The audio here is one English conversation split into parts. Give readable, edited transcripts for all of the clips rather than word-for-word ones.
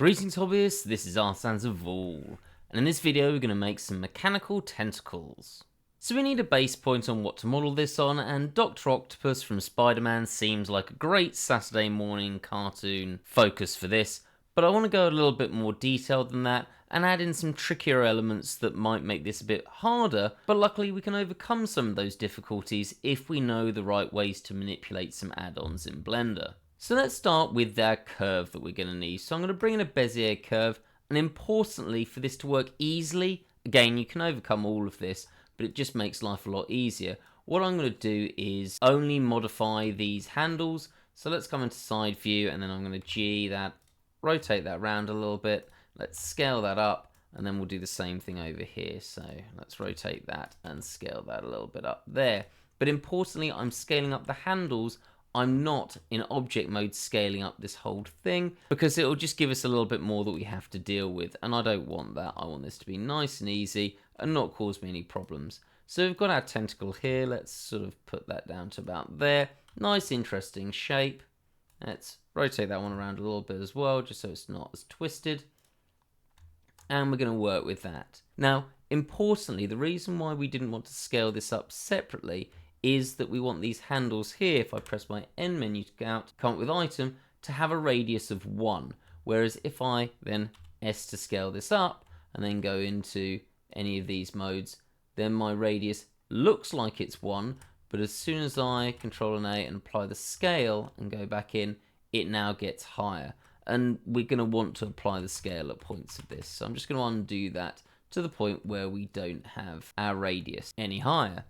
Greetings hobbyists, this is addons of all, and in this video we're going to make some mechanical tentacles. So we need a base point on what to model this on, and Dr. Octopus from Spider-Man seems like a great Saturday morning cartoon focus for this, but I want to go a little bit more detailed than that and add in some trickier elements that might make this a bit harder, but luckily we can overcome some of those difficulties if we know the right ways to manipulate some add-ons in Blender. So let's start with our curve that we're going to need. So I'm going to bring in a Bezier curve, and importantly for this to work easily, again you can overcome all of this, but it just makes life a lot easier. What I'm going to do is only modify these handles. So let's come into side view, and then I'm going to G that, rotate that around a little bit, let's scale that up, and then we'll do the same thing over here. So let's rotate that and scale that a little bit up there. But importantly, I'm scaling up the handles. I'm not in object mode scaling up this whole thing because it'll just give us a little bit more that we have to deal with, and I don't want that. I want this to be nice and easy and not cause me any problems. So we've got our tentacle here. Let's sort of put that down to about there. Nice interesting shape. Let's rotate that one around a little bit as well, just so it's not as twisted, and we're going to work with that. Now importantly, the reason why we didn't want to scale this up separately is that we want these handles here, if I press my N menu to come up with item, to have a radius of 1. Whereas if I then S to scale this up and then go into any of these modes, then my radius looks like it's 1, but as soon as I Control and A and apply the scale and go back in, it now gets higher. And we're going to want to apply the scale at points of this. So I'm just going to undo that to the point where we don't have our radius any higher.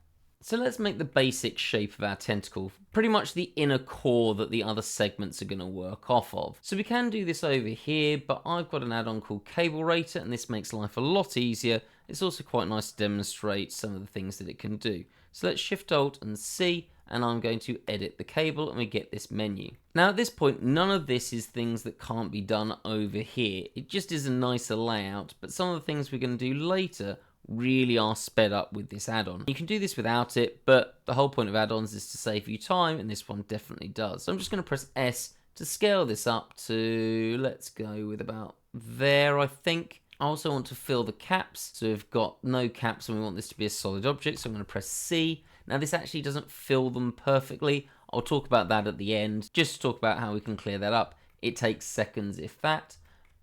So let's make the basic shape of our tentacle, pretty much the inner core that the other segments are going to work off of. So we can do this over here, but I've got an add-on called Cable Rater, and this makes life a lot easier. It's also quite nice to demonstrate some of the things that it can do. So let's Shift Alt and C, and I'm going to edit the cable, and we get this menu. Now at this point, none of this is things that can't be done over here. It just is a nicer layout, but some of the things we're going to do later really are sped up with this add-on. You can do this without it, but the whole point of add-ons is to save you time, and this one definitely does. So I'm just going to press S to scale this up to, let's go with about there, I think. I also want to fill the caps, so we've got no caps and we want this to be a solid object, so I'm going to press C. Now this actually doesn't fill them perfectly. I'll talk about that at the end, just to talk about how we can clear that up. It takes seconds if that.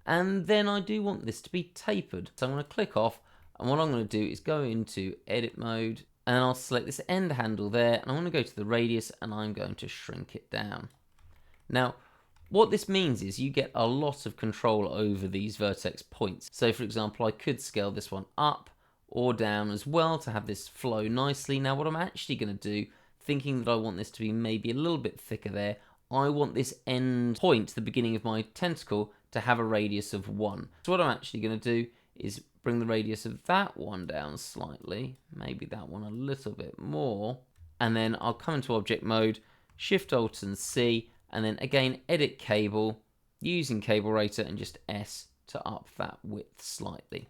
And then I do want this to be tapered, so I'm going to click off. And what I'm going to do is go into edit mode, and I'll select this end handle there, and I'm going to go to the radius, and I'm going to shrink it down. Now what this means is you get a lot of control over these vertex points. So for example, I could scale this one up or down as well to have this flow nicely. Now what I'm actually going to do, thinking that I want this to be maybe a little bit thicker there, I want this end point, the beginning of my tentacle, to have a radius of 1. So what I'm actually going to do is bring the radius of that one down slightly, maybe that one a little bit more, and then I'll come into object mode, Shift Alt and C, and then again edit cable using Cable Rater and just S to up that width slightly.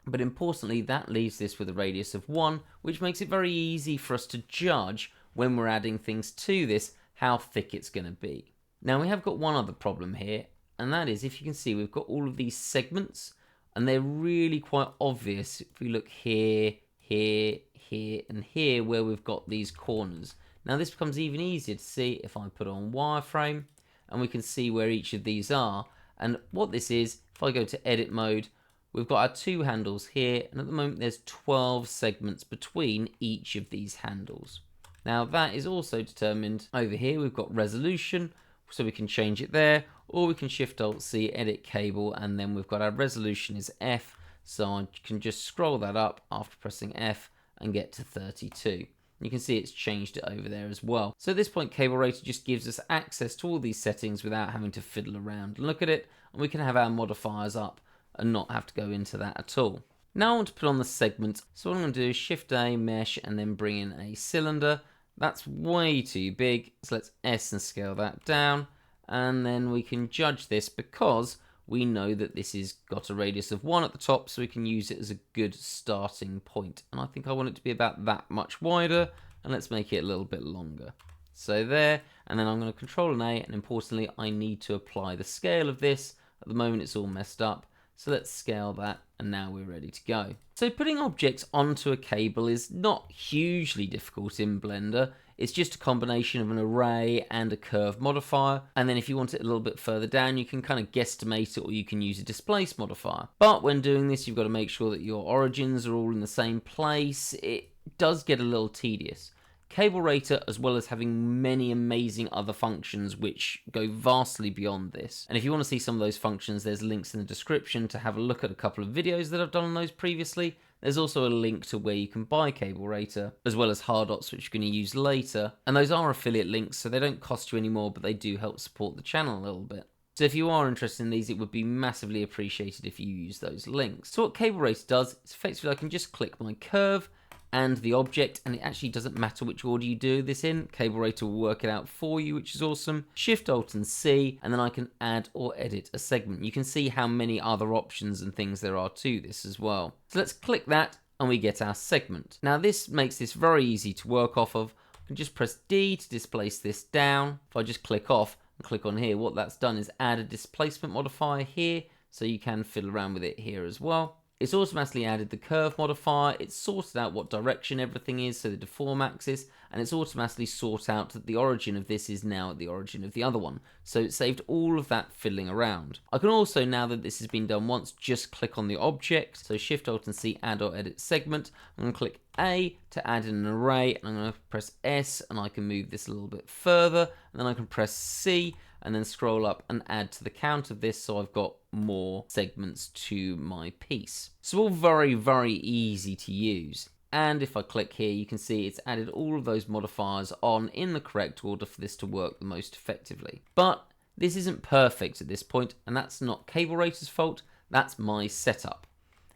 But importantly, that leaves this with a radius of 1, which makes it very easy for us to judge when we're adding things to this how thick it's going to be. Now we have got one other problem here, and that is, if you can see, we've got all of these segments, and they're really quite obvious if we look here, here, here, and here where we've got these corners. Now this becomes even easier to see if I put on wireframe, and we can see where each of these are. And what this is, if I go to edit mode, we've got our 2 handles here, and at the moment there's 12 segments between each of these handles. Now that is also determined over here. We've got resolution, so we can change it there, or we can Shift Alt C, edit cable, and then we've got our resolution is F, so I can just scroll that up after pressing F and get to 32. You can see it's changed it over there as well. So at this point, Cable Rater just gives us access to all these settings without having to fiddle around and look at it, and we can have our modifiers up and not have to go into that at all. Now I want to put on the segment, so what I'm going to do is Shift A, Mesh, and then bring in a cylinder. That's way too big, so let's S and scale that down, and then we can judge this because we know that this has got a radius of 1 at the top, so we can use it as a good starting point. And I think I want it to be about that much wider, and let's make it a little bit longer. So there, and then I'm going to Control and A, and importantly I need to apply the scale of this, At the moment it's all messed up. So let's scale that, and now we're ready to go. So putting objects onto a cable is not hugely difficult in Blender. It's just a combination of an array and a curve modifier. And then if you want it a little bit further down, you can kind of guesstimate it, or you can use a displace modifier. But when doing this, you've got to make sure that your origins are all in the same place. It does get a little tedious. Cable Rater, as well as having many amazing other functions which go vastly beyond this. And if you want to see some of those functions, there's links in the description to have a look at a couple of videos that I've done on those previously. There's also a link to where you can buy Cable Rater, as well as Hardots, which you're going to use later. And those are affiliate links, so they don't cost you any more, but they do help support the channel a little bit. So if you are interested in these, it would be massively appreciated if you use those links. So what Cable Rater does is effectively I can just click my curve and the object, and it actually doesn't matter which order you do this in. Cable Rater will work it out for you, which is awesome. Shift Alt and C, and then I can add or edit a segment. You can see how many other options and things there are to this as well. So let's click that, and we get our segment. Now this makes this very easy to work off of. I can just press D to displace this down. If I just click off and click on here, what that's done is add a displacement modifier here, so you can fiddle around with it here as well. It's automatically added the curve modifier, it's sorted out what direction everything is, so the deform axis, and it's automatically sorted out that the origin of this is now at the origin of the other one. So it saved all of that fiddling around. I can also, now that this has been done once, just click on the object. So Shift Alt and C, add or edit segment. I'm going to click A to add in an array, and I'm going to press S, and I can move this a little bit further, and then I can press C, and then scroll up and add to the count of this, so I've got more segments to my piece. So all very, very easy to use. And if I click here, you can see it's added all of those modifiers on in the correct order for this to work the most effectively. But this isn't perfect at this point, and that's not Cable Rater's fault, that's my setup.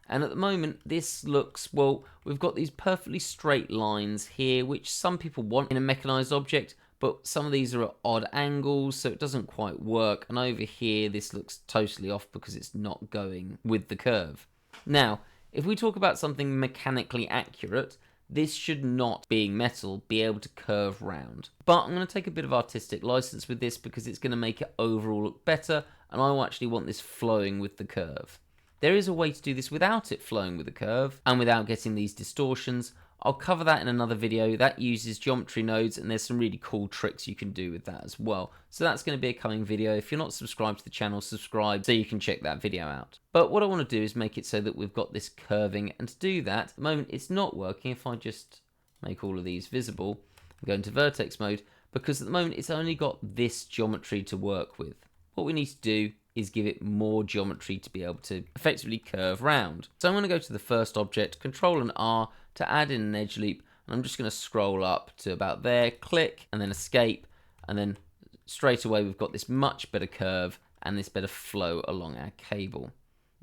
And at the moment, this looks, well, we've got these perfectly straight lines here, which some people want in a mechanized object, but some of these are at odd angles, so it doesn't quite work. And over here, this looks totally off because it's not going with the curve. Now, if we talk about something mechanically accurate, this should not, being metal, be able to curve round. But I'm going to take a bit of artistic license with this because it's going to make it overall look better, and I actually want this flowing with the curve. There is a way to do this without it flowing with the curve, and without getting these distortions. I'll cover that in another video. That uses geometry nodes, and there's some really cool tricks you can do with that as well. So that's going to be a coming video. If you're not subscribed to the channel, subscribe so you can check that video out. But what I want to do is make it so that we've got this curving, and to do that, at the moment it's not working. If I just make all of these visible and go into vertex mode, because at the moment it's only got this geometry to work with. What we need to do is give it more geometry to be able to effectively curve round. So I'm going to go to the first object, Control and R to add in an edge loop, and I'm just going to scroll up to about there, click, and then escape, and then straight away we've got this much better curve and this better flow along our cable.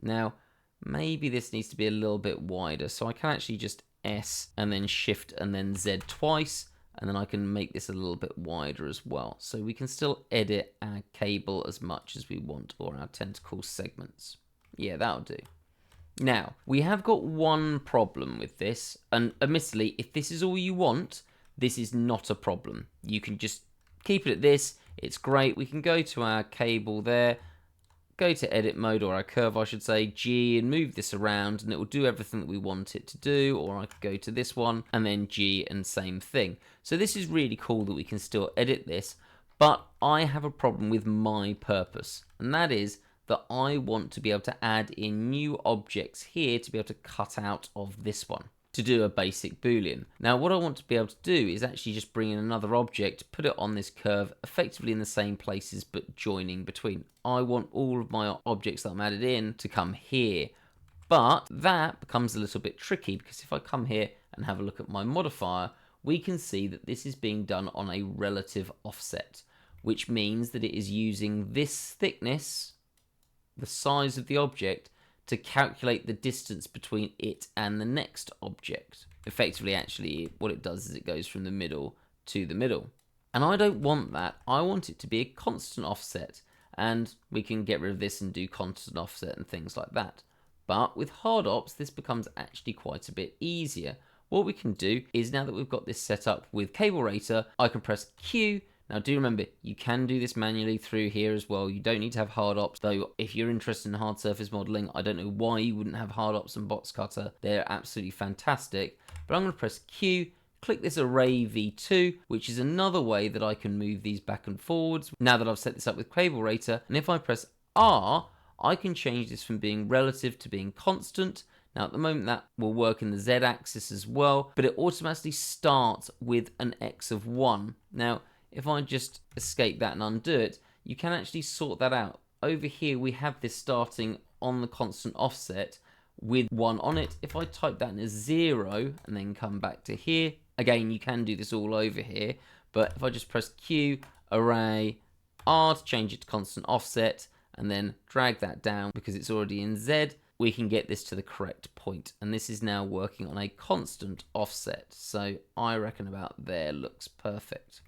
Now, maybe this needs to be a little bit wider, so I can actually just S and then Shift and then Z twice, and then I can make this a little bit wider as well. So we can still edit our cable as much as we want, or our tentacle segments. Yeah, that'll do. Now, we have got one problem with this, and admittedly, if this is all you want, this is not a problem. You can just keep it at this, it's great. We can go to our cable there, go to edit mode, or our curve I should say, G, and move this around, and it will do everything that we want it to do. Or I could go to this one, and then G, and same thing. So this is really cool that we can still edit this, but I have a problem with my purpose, and that is that I want to be able to add in new objects here to be able to cut out of this one to do a basic boolean. Now what I want to be able to do is actually just bring in another object, put it on this curve, effectively in the same places but joining between. I want all of my objects that I'm added in to come here, but that becomes a little bit tricky because if I come here and have a look at my modifier, we can see that this is being done on a relative offset, which means that it is using this thickness, the size of the object, to calculate the distance between it and the next object. Effectively, actually, what it does is it goes from the middle to the middle. And I don't want that. I want it to be a constant offset, and we can get rid of this and do constant offset and things like that. But with hard ops, this becomes actually quite a bit easier. What we can do is, now that we've got this set up with Cable Rater, I can press Q. Now do remember, you can do this manually through here as well. You don't need to have hard ops, though if you're interested in hard surface modeling, I don't know why you wouldn't have hard ops and box cutter. They're absolutely fantastic. But I'm going to press Q, click this array V2, which is another way that I can move these back and forwards now that I've set this up with Cable Rater. And if I press R, I can change this from being relative to being constant. Now at the moment that will work in the Z axis as well, but it automatically starts with an X of 1. Now if I just escape that and undo it, you can actually sort that out. Over here we have this starting on the constant offset with 1 on it. If I type that in as 0 and then come back to here, again you can do this all over here, but if I just press Q, array, R to change it to constant offset, and then drag that down because it's already in Z, we can get this to the correct point. And this is now working on a constant offset. So I reckon about there looks perfect.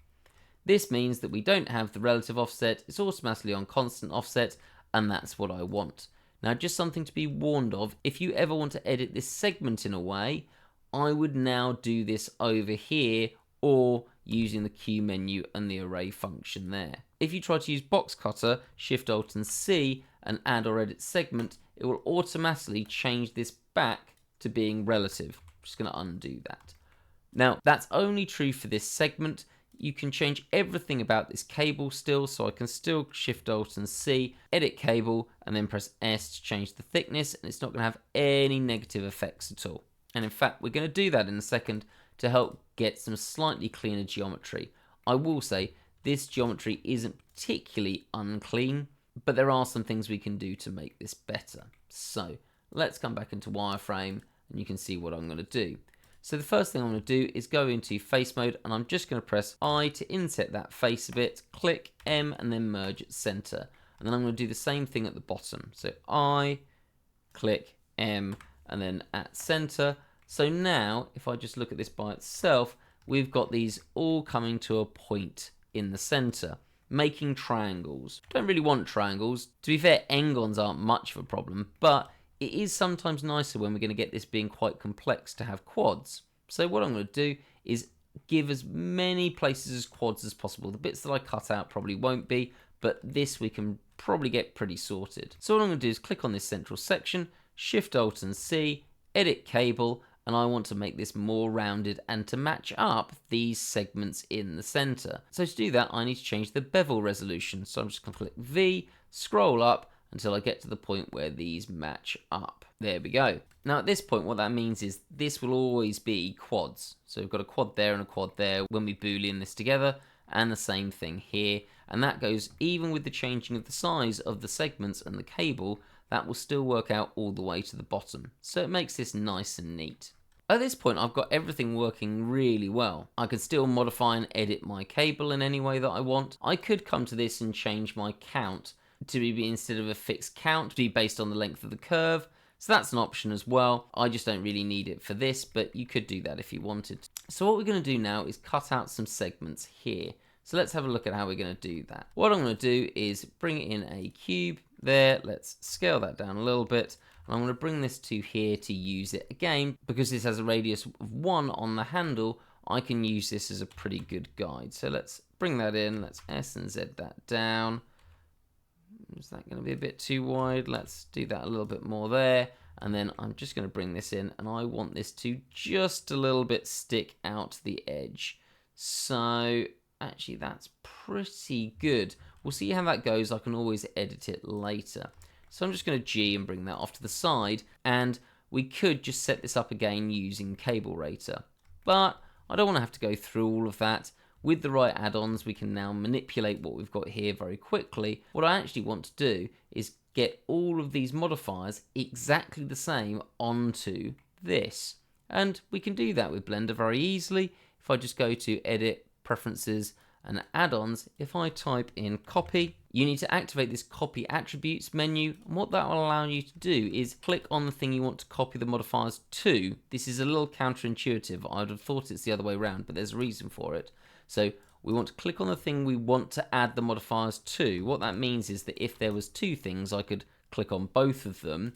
This means that we don't have the relative offset, it's automatically on constant offset, and that's what I want. Now just something to be warned of, if you ever want to edit this segment in a way, I would now do this over here or using the Q menu and the array function there. If you try to use box cutter, Shift Alt and C and add or edit segment, it will automatically change this back to being relative. I'm just going to undo that. Now that's only true for this segment. You can change everything about this cable still, so I can still Shift Alt and C, edit cable, and then press S to change the thickness, and it's not going to have any negative effects at all. And in fact, we're going to do that in a second to help get some slightly cleaner geometry. I will say this geometry isn't particularly unclean, but there are some things we can do to make this better. So let's come back into wireframe and you can see what I'm going to do. So the first thing I'm going to do is go into face mode, and I'm just going to press I to inset that face a bit, click M and then merge at center. And then I'm going to do the same thing at the bottom. So I, click M and then at center. So now if I just look at this by itself, we've got these all coming to a point in the center, making triangles. Don't really want triangles. To be fair, n-gons aren't much of a problem, but it is sometimes nicer when we're going to get this being quite complex to have quads. So what I'm going to do is give as many places as quads as possible. The bits that I cut out probably won't be, but this we can probably get pretty sorted. So what I'm going to do is click on this central section, Shift Alt and C, edit cable, and I want to make this more rounded and to match up these segments in the center. So to do that, I need to change the bevel resolution. So I'm just going to click V, scroll up until I get to the point where these match up. There we go. Now at this point, what that means is this will always be quads. So we've got a quad there and a quad there when we boolean this together, and the same thing here. And that goes even with the changing of the size of the segments and the cable, that will still work out all the way to the bottom. So it makes this nice and neat. At this point, I've got everything working really well. I can still modify and edit my cable in any way that I want. I could come to this and change my count to be, instead of a fixed count, to be based on the length of the curve. So that's an option as well. I just don't really need it for this, but you could do that if you wanted. So what we're going to do now is cut out some segments here. So let's have a look at how we're going to do that. What I'm going to do is bring in a cube there. Let's scale that down a little bit. And I'm going to bring this to here to use it again. Because this has a radius of 1 on the handle, I can use this as a pretty good guide. So let's bring that in. Let's S and Z that down. Is that going to be a bit too wide? Let's do that a little bit more there. And then I'm just going to bring this in, and I want this to just a little bit stick out the edge. So actually that's pretty good. We'll see how that goes. I can always edit it later. So I'm just going to G and bring that off to the side, and we could just set this up again using Cable Rater. But I don't want to have to go through all of that. With the right add-ons, we can now manipulate what we've got here very quickly. What I actually want to do is get all of these modifiers exactly the same onto this. And we can do that with Blender very easily. If I just go to Edit, Preferences, and Add-ons, if I type in Copy, you need to activate this Copy Attributes menu. And what that will allow you to do is click on the thing you want to copy the modifiers to. This is a little counterintuitive. I would have thought it's the other way around, but there's a reason for it. So we want to click on the thing we want to add the modifiers to. What that means is that if there was two things, I could click on both of them,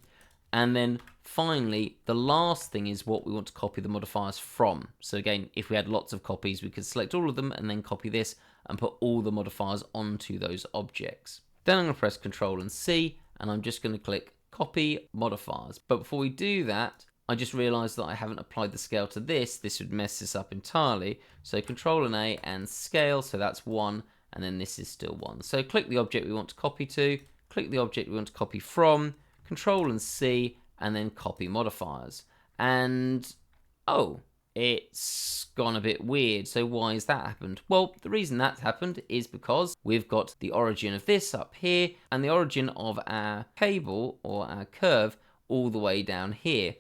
And then finally, the last thing is what we want to copy the modifiers from. So again, if we had lots of copies, we could select all of them and then copy this and put all the modifiers onto those objects. Then I'm going to press Ctrl and C, and I'm just going to click Copy Modifiers. But before we do that, I just realized that I haven't applied the scale to this. This would mess this up entirely. So Ctrl and A and scale, so that's 1, and then this is still 1. So click the object we want to copy to, click the object we want to copy from, Ctrl and C, and then copy modifiers. And, oh, it's gone a bit weird. So why has that happened? Well, the reason that's happened is because we've got the origin of this up here, and the origin of our cable, or our curve, all the way down here.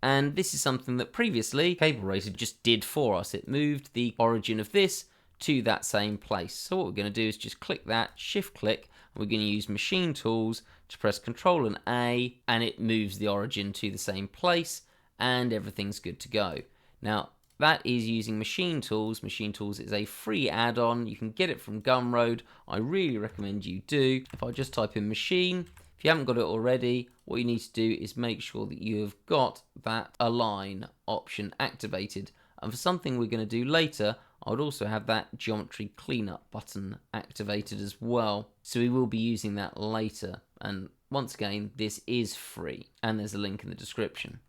And this is something that previously Cable Racer just did for us. It moved the origin of this to that same place. So what we're going to do is just click that, shift click, and we're going to use Machine Tools to press Ctrl and A, and it moves the origin to the same place, and everything's good to go. Now, that is using Machine Tools. Machine Tools is a free add-on. You can get it from Gumroad. I really recommend you do. If I just type in Machine, if you haven't got it already, what you need to do is make sure that you have got that Align option activated. And for something we're going to do later, I would also have that Geometry Cleanup button activated as well. So we will be using that later. And once again, this is free, and there's a link in the description.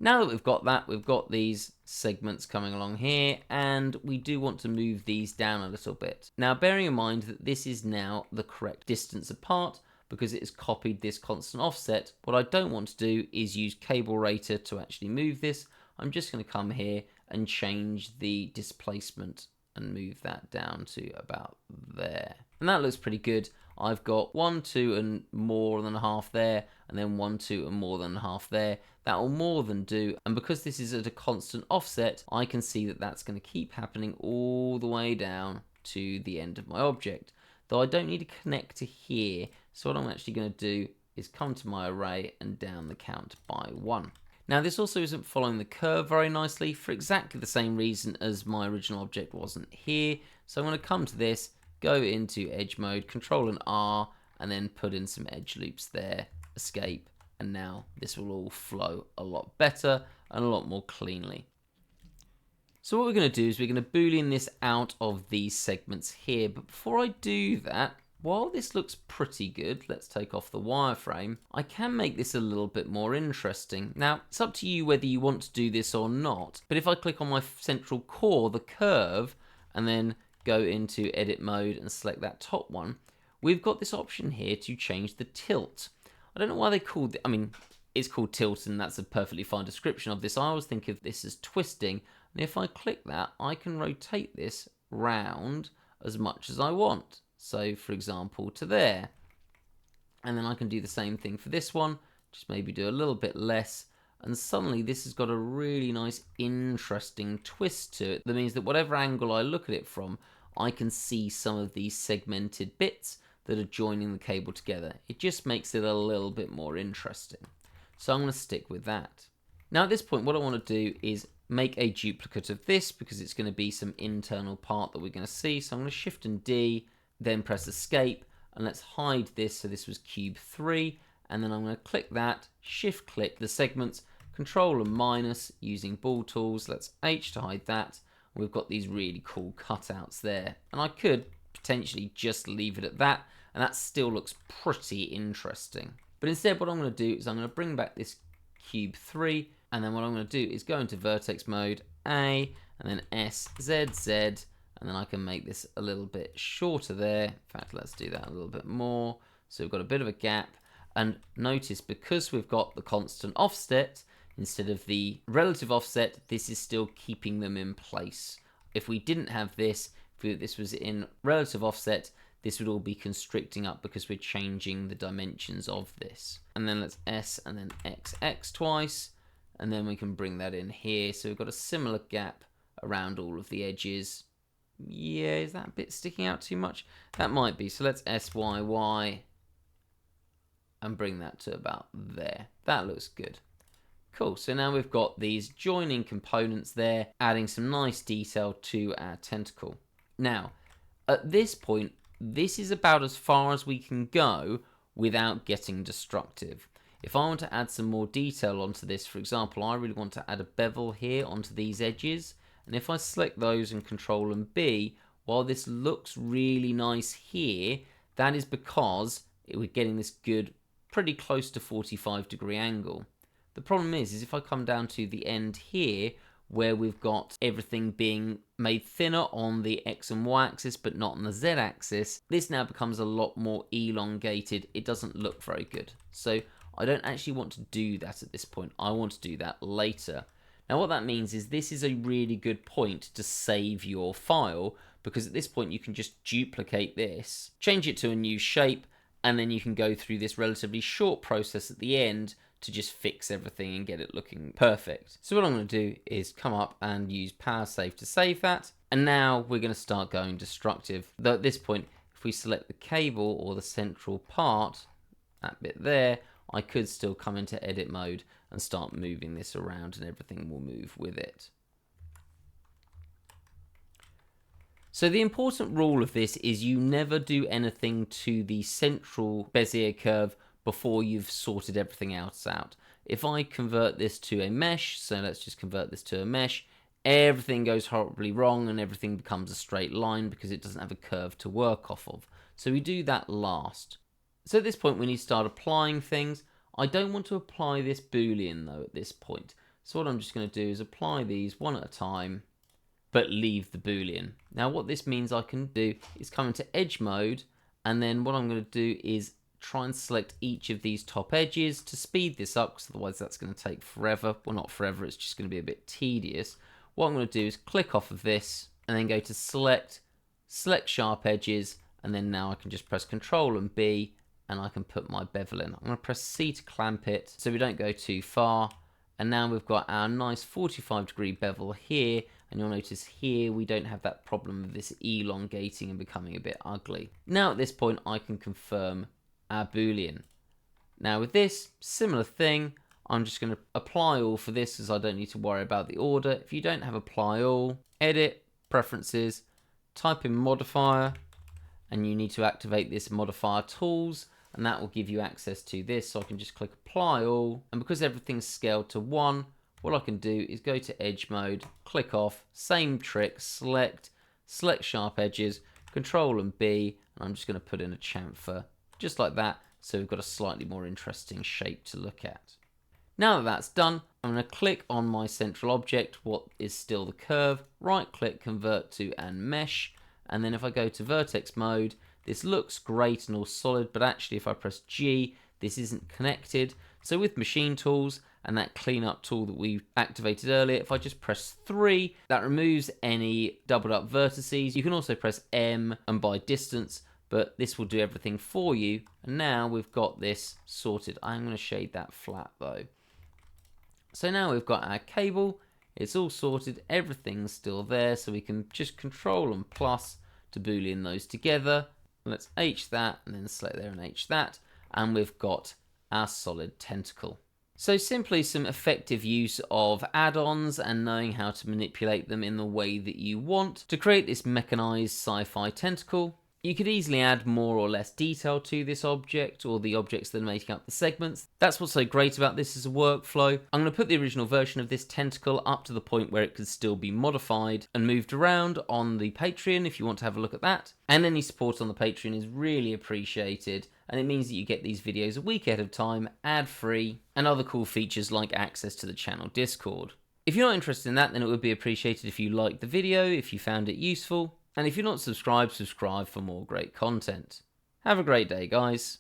Now that we've got that, we've got these segments coming along here, and we do want to move these down a little bit. Now, bearing in mind that this is now the correct distance apart because it has copied this constant offset, what I don't want to do is use Cable Rater to actually move this. I'm just going to come here and change the displacement and move that down to about there. And that looks pretty good. I've got 1, 2 and more than a half there, and then 1, 2 and more than a half there. That will more than do, and because this is at a constant offset, I can see that that's going to keep happening all the way down to the end of my object. Though I don't need to connect to here, so what I'm actually going to do is come to my array and down the count by 1. Now this also isn't following the curve very nicely for exactly the same reason as my original object wasn't here. So I'm going to come to this, go into edge mode, Control and R, and then put in some edge loops there, escape, and now this will all flow a lot better and a lot more cleanly. So what we're going to do is we're going to boolean this out of these segments here, but before I do that, while this looks pretty good, let's take off the wireframe, I can make this a little bit more interesting. Now, it's up to you whether you want to do this or not, but if I click on my central core, the curve, and then go into edit mode and select that top one, we've got this option here to change the tilt. I don't know why they called it, I mean, it's called tilt and that's a perfectly fine description of this. I always think of this as twisting, and if I click that, I can rotate this round as much as I want. So for example, to there. And then I can do the same thing for this one, just maybe do a little bit less, and suddenly this has got a really nice, interesting twist to it. That means that whatever angle I look at it from, I can see some of these segmented bits that are joining the cable together. It just makes it a little bit more interesting. So I'm going to stick with that. Now at this point, what I want to do is make a duplicate of this because it's going to be some internal part that we're going to see. So I'm going to Shift and D, then press Escape, and let's hide this. So this was cube 3, and then I'm going to click that, Shift click the segments, Control and minus using ball tools. Let's H to hide that. We've got these really cool cutouts there, and I could potentially just leave it at that, and that still looks pretty interesting. But instead, what I'm going to do is I'm going to bring back this cube 3, and then what I'm going to do is go into vertex mode, A, and then S, Z, Z, and then I can make this a little bit shorter there. In fact, let's do that a little bit more. So we've got a bit of a gap, and notice because we've got the constant offset instead of the relative offset, this is still keeping them in place. If we didn't have this, if this was in relative offset, this would all be constricting up because we're changing the dimensions of this. And then let's S and then XX twice, and then we can bring that in here. So we've got a similar gap around all of the edges. Yeah, is that bit sticking out too much? That might be. So let's SYY and bring that to about there. That looks good. Cool, so now we've got these joining components there, adding some nice detail to our tentacle. Now, at this point, this is about as far as we can go without getting destructive. If I want to add some more detail onto this, for example, I really want to add a bevel here onto these edges, and if I select those and Control and B, while this looks really nice here, that is because we're getting this good, pretty close to 45-degree angle. The problem is if I come down to the end here, where we've got everything being made thinner on the X and Y axis but not on the Z axis, this now becomes a lot more elongated. It doesn't look very good. So I don't actually want to do that at this point. I want to do that later. Now what that means is this is a really good point to save your file, because at this point you can just duplicate this, change it to a new shape, and then you can go through this relatively short process at the end to just fix everything and get it looking perfect. So what I'm going to do is come up and use power save to save that, and now we're going to start going destructive. Though at this point, if we select the cable or the central part, that bit there, I could still come into edit mode and start moving this around, and everything will move with it. So the important rule of this is you never do anything to the central Bezier curve before you've sorted everything else out. If I convert this to a mesh, so let's just convert this to a mesh, everything goes horribly wrong and everything becomes a straight line because it doesn't have a curve to work off of. So we do that last. So at this point we need to start applying things. I don't want to apply this boolean though at this point. So what I'm just going to do is apply these one at a time, but leave the boolean. Now what this means I can do is come into edge mode, and then what I'm going to do is try and select each of these top edges to speed this up, because otherwise that's going to take forever. Well, not forever, it's just going to be a bit tedious. What I'm going to do is click off of this and then go to select sharp edges, and then now I can just press Control and B and I can put my bevel in. I'm going to press C to clamp it so we don't go too far, and now we've got our nice 45-degree bevel here, and you'll notice here we don't have that problem of this elongating and becoming a bit ugly. Now at this point I can confirm our boolean. Now with this, similar thing, I'm just going to apply all for this as I don't need to worry about the order. If you don't have apply all, edit, preferences, type in modifier, and you need to activate this modifier tools, and that will give you access to this. So I can just click apply all, and because everything's scaled to 1, what I can do is go to edge mode, click off, same trick, select sharp edges, Control and B, and I'm just going to put in a chamfer just like that, so we've got a slightly more interesting shape to look at. Now that that's done, I'm going to click on my central object, what is still the curve, right click, convert to and mesh, and then if I go to vertex mode, this looks great and all solid, but actually if I press G, this isn't connected. So with machine tools and that cleanup tool that we activated earlier, if I just press 3, that removes any doubled up vertices. You can also press M and by distance, but this will do everything for you. And now we've got this sorted. I'm going to shade that flat though. So now we've got our cable, it's all sorted, everything's still there, so we can just Control and plus to boolean those together. Let's H that and then select there and H that, and we've got our solid tentacle. So simply some effective use of add-ons and knowing how to manipulate them in the way that you want to create this mechanized sci-fi tentacle. You could easily add more or less detail to this object or the objects that are making up the segments. That's what's so great about this as a workflow. I'm going to put the original version of this tentacle up to the point where it could still be modified and moved around on the Patreon if you want to have a look at that. And any support on the Patreon is really appreciated, and it means that you get these videos a week ahead of time, ad-free, and other cool features like access to the channel Discord. If you're not interested in that, then it would be appreciated if you liked the video, if you found it useful. And if you're not subscribed, subscribe for more great content. Have a great day, guys.